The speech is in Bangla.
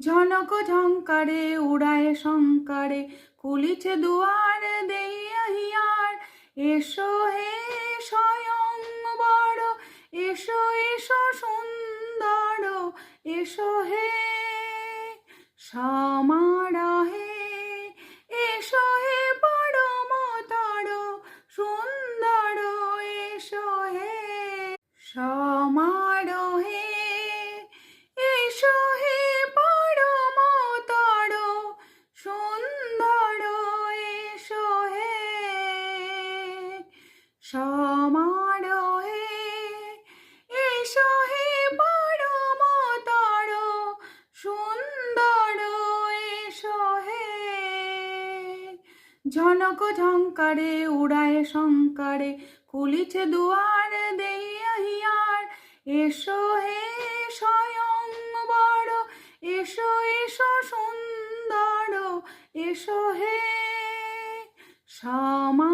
ঝনক ঝঙ্কারে উড়ায় শঙ্কারে কুলিছে দুয়ার দেইয়া হিয়ার। এসো হে স্বয়ং বড়, এসো এসো সুন্দর, এসো হে সমারোহে, এসো হে পরমতর সুন্দর, এসো হে সমারোহে, এসো হে পরমতর সুন্দর, এসো হে সমারোহে, এসো হে পরমতর সুন্দর, এসো হে। ঝনক ঝঙ্কারে উড়ায় শঙ্কারে কুলিছে দুয়ার দেইয়া হিয়ার। এসো হে স্বয়ং বড়, এসো এসো সুন্দর, এসো হে সমা